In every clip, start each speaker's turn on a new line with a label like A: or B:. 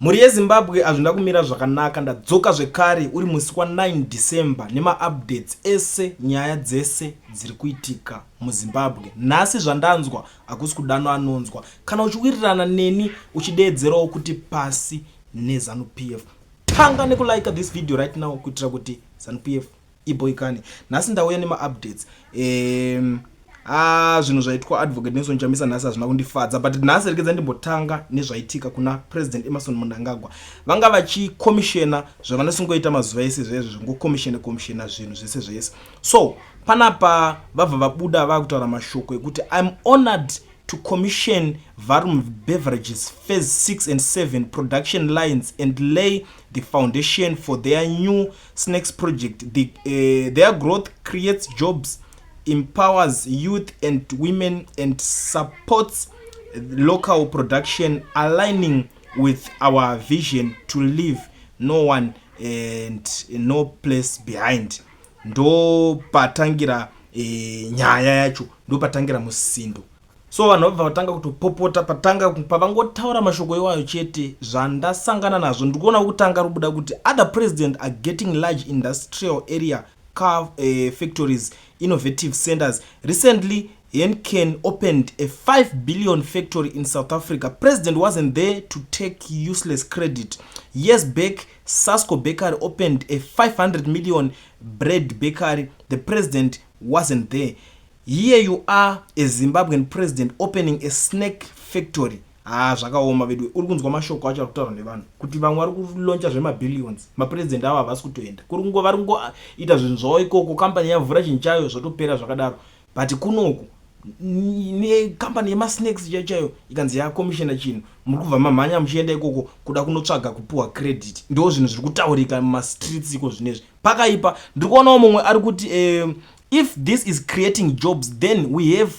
A: Muri yeZimbabwe azvinda kumira zvakanaka. Ndadzoka zvekare uri musi wa9 December nema updates ese nyaya dzese dziri kuitika muZimbabwe. Nhasi zvandanzwa akusi kudano anonzwa. Kana uchiwirirana neni uchideedzerawo kuti pasi neZANU-PF, tanga nekulike this video right now kuitira kuti ZANU-PF iboikane. Nhasi ndauya nema updates. Zvinhu zvaitwa advocate Nelson Chamisa nhasi hazvina kundifadza, but nhasi rekedza ndimbotanga nezvaitika kuna President Emerson Mnangagwa. Vanga vachikomishena zvavanosingoita mazuva ese zvezvo zvongokomishena zvinhu zvese zvese. So panapa vabva vabuda vakutaura mashoko ekuti I'm honored to commission Varum Beverages Phase 6 and 7 production lines and lay the foundation for their new snacks project. Their growth creates jobs, empowers youth and women, and supports local production, aligning with our vision to leave no one and no place behind. Ndo patangira nyaya yacho, ndo patangira musindo. So vanhu vabva vatanga kutopopota patanga pavangotaura mashoko iwayo chete. Zvandasangana nazvo ndikuona kutanga rubuda kuti other president are getting large industrial area car factories, innovative centers. Recently, Henken opened a 5 billion factory in South Africa. President wasn't there to take useless credit. Years back, Sasco Bakery opened a 500 million bread bakery. The president wasn't there. Here you are, a Zimbabwean president opening a snack factory. Zvakaoma vedu. Uri kunzwa mashoko acho arikutaura nevanhu kuti vamwe vari kuloncha zvemabillions. Mapresident ava havasi kutoenda. Vari kungoita zvinhu zvavo ikoko, kampani yavhura chinhu chayo zvotopera zvakadaro. But kunoku nekampani yemasnacks chaiyo ikanzi yakomishena chinhu, muri kubva mamhanya muchienda ikoko kuda kunotsvaga kupuwa credit. Ndo zvinhu zviri kutaurika mumastreets iko zvinezvi. Pakaipa ndiri kuonawo mumwe ari kuti if this is creating jobs, then we have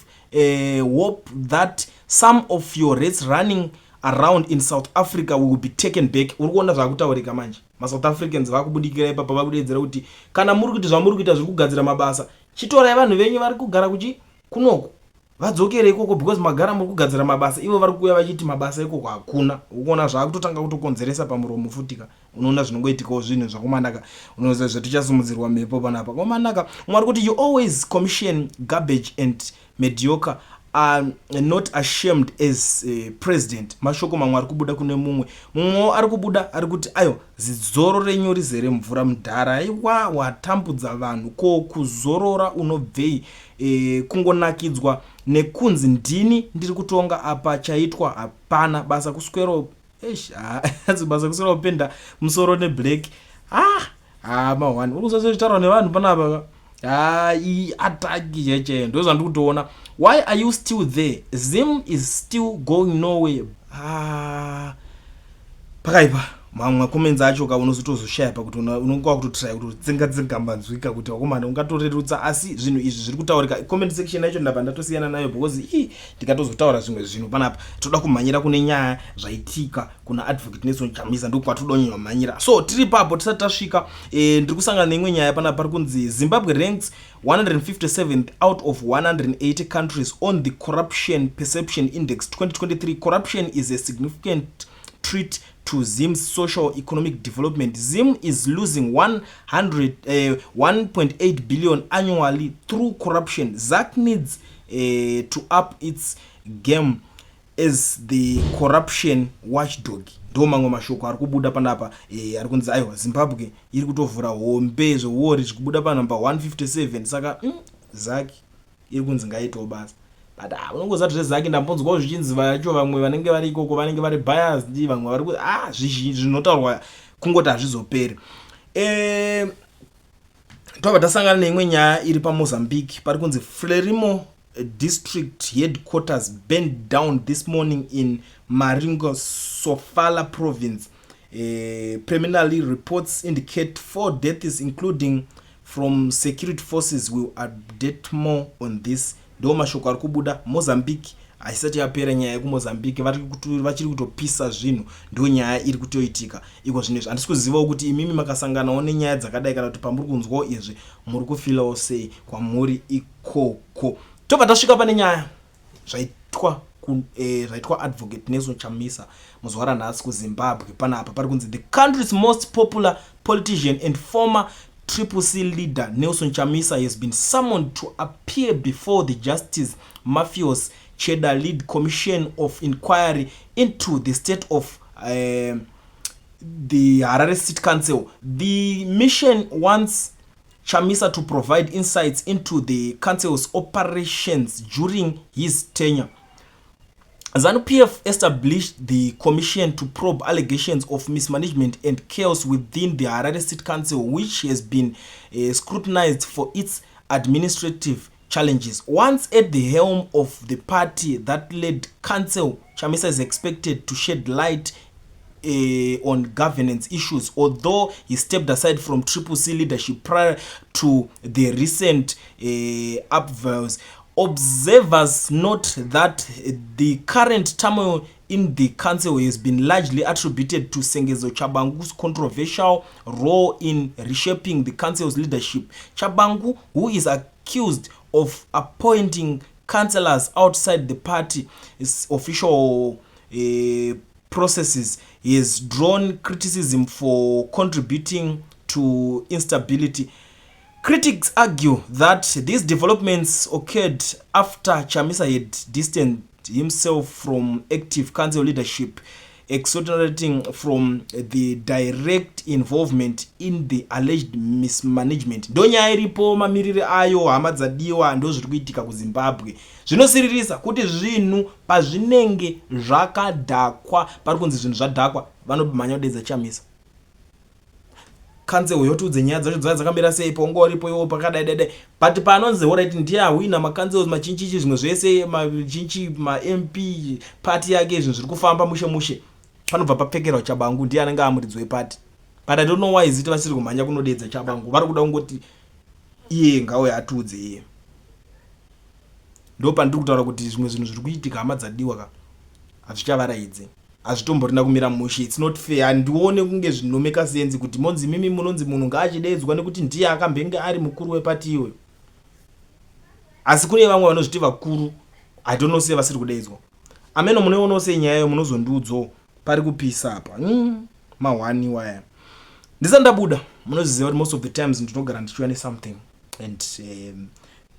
A: hope that some of your rates running around in South Africa will be taken back. Uri kuona zvakutaurika manje. South Africans vakubudikira ipapo vakudedzera kuti kana muri kuti zvamuri kuita zviri kugadzira mabasa, chitorai vanhu venyu vari kugara kunoku vadzokere ikoko, because magara muri kugadzira mabasa, ivo vari kuuya vachiti mabasa ikoko hakuna. Ukuona zvakutotanga kutokonzeresa pamuromo futika. Unoona zvinongoitikawo zvinhu zvakumanaka. Unoziva zvatichasimudzirwa mhepo panapa kwamanaka. Mwari kuti you always commission garbage and mediocre, are not ashamed as president. Mashoko mamwe ari kubuda kune mumwe ari kubuda ari kuti ayo zidzoro renyu rizere mvura mudhara. Aiwa, watambudza vanhu ko kuzorora unobvei kungonakidzwa nekunzi ndini ndiri kutonga apa chaitwa hapana. Basa kuswero basa kuswero penda musoro neblack. Mahwani uri kuzozvitaura nevanhu panapa ataki cheche. Ndo zvandiri kutoona. Why are you still there? Zim is still going nowhere. Pakaipa mamwe comments acho unozotozoshaya pakuti unongowa kutotry kuti dzingambanzwika kuti wakomana ungatorerutsa, asi zvinhu izvi zviri kutaurika. Comment section yacho ndabva ndatosiyana nayo because ndikatozotaura zvimwe zvinhu panapa. Toda kumhanyira kune nyaya zvaitika kuna advocate Nelson Chamisa, ndokwatodonywa mhanyira. So tiri papo tisati tasvika. Ndiri kusangana neimwe nyaya panapa pari kunzi Zimbabwe ranks 157th out of 180 countries on the Corruption Perception Index 2023. Corruption is a significant threat to Zim's social economic development. Zim is losing 1.8 billion annually through corruption. ZAC needs to up its game as the corruption watchdog. Ndo mamwe mashoko ari kubuda panapa. Ari kunzi aiwa Zimbabwe iri kutovhura hombe zvewori zvikubuda panamba 157. Saka ZAC iri kunzi ngaitawo basa. But unongoziva kuti zvezaki ndambonzwawo zvichinzi vacho vamwe vanenge vari ikoko vanenge vari biased, vamwe vari kuti zvinotaurwa kungoti hazvizoperi. Tobva tasangana neimwe nyaya iri paMozambique. Pari kunzi Frelimo district headquarters burned down this morning in Maringo Sofala province. Preliminary reports indicate 4 deaths including from security forces. Will update more on this. Ndo mashoko ari kubuda. Mozambique haisati yapera nyaya yekumozambique, vachiri kutopisa zvinhu. Ndo nyaya iri kutoitika iko zvinezvi. Handisi kuzivawo kuti imimi makasanganawo nenyaya dzakadai kana kuti pamuri kunzwawo izvi muri kufilawo sei kwamuri ikoko. Tobva tasvika pane nyaya zvaitwa zvaitwa advocate Nelson Chamisa muzuva ranhasi kuZimbabwe. Panapa pari kunzi the country's most popular politician and former Triple C leader Nelson Chamisa has been summoned to appear before the Justice Mafios Cheddar Lead Commission of Inquiry into the state of the Harare City Council. The mission wants Chamisa to provide insights into the council's operations during his tenure. ZANU-PF established the commission to probe allegations of mismanagement and chaos within the Harare City Council, which has been scrutinized for its administrative challenges. Once at the helm of the party that led council, Chamisa is expected to shed light on governance issues, although he stepped aside from Triple C leadership prior to the recent upheavals. Observers note that the current turmoil in the council has been largely attributed to Sengezo Chabangu's controversial role in reshaping the council's leadership. Chabangu, who is accused of appointing councillors outside the party's official processes, has drawn criticism for contributing to instability. Critics argue that these developments occurred after Chamisa had distanced himself from active council leadership, exonerating from the direct involvement in the alleged mismanagement. Ndonyaya iripo mamirire ayo hama dzadiwa ndo zviri kuitika kuZimbabwe. Zvinosiririsa kuti zvinhu pazvinenge zvakadhakwa, pari kunzi zvinhu zvadhakwa vanomhanya kudedza Chamisa. Council yotudze nyaya dzacho dzakamira sei pongoripo iwo pakadaidai, but panonzi alright ndiye awina macancels machinchichi zvimwe zvese machinchi ma-MP party yake izvo zviri kufamba mushe panobva papfekerwa Chabangu ndiye anenge amuridzi weparty. But I don't know why iziti vasiri kumhanya kunodedza Chabangu, vari kuda kungoti iye ngawe atudze iye. Ndo pandiri kutaura kuti zvimwe zvinhu zviri kuitika hama dzadiwa ka hazvichavaraidze, hazvitomborina kumira mushe. It's not fair. Handione kunge zvinomeka sense kuti monzi mimi munonzi munhu ngaachidedzwa nekuti ndiye akambenge ari mukuru wepati iwe. Asi kune vamwe vanozviti vakuru, I don't know se vasiri kudedzwa. Ameno munoona se nyaya yo munozondudzo pari kupisa apa. Mahwani waya. Ndisandabuda munoziva kuti most of the times ndinogara ndichiwana something and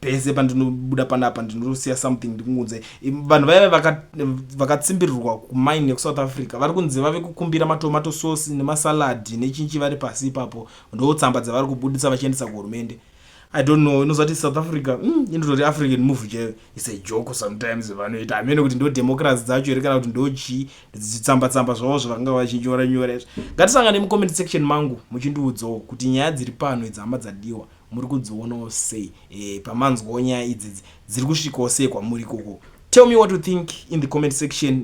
A: pese pandinobuda panapa ndinosiya something ndikungunze vanhu vaya vakatsimbirirwa kumine yekusouth Africa vari kunzi vave kukumbira matomato sauce nemasaladi nechinchi vari pasi ipapo ndotsamba dzavari kubudisa vachiendesa kuhurumende. I don't know, inozvati South Africa inotori African movie chayo, it's a joke sometimes vanoita. Amene kuti ndo democracy dzacho here kana kuti ndo chi dzitsamba zvavo zvavanga vachinyora nyora. Ngatisangane mucomment section mangu muchindiudzawo kuti nyaya dziri pano idzama dzadiwa muri kudzionawo sei, pamanzwawo nyaya idzi dziri kusvikawo sei kwamuri ikoko. Tell me what you think in the comment section.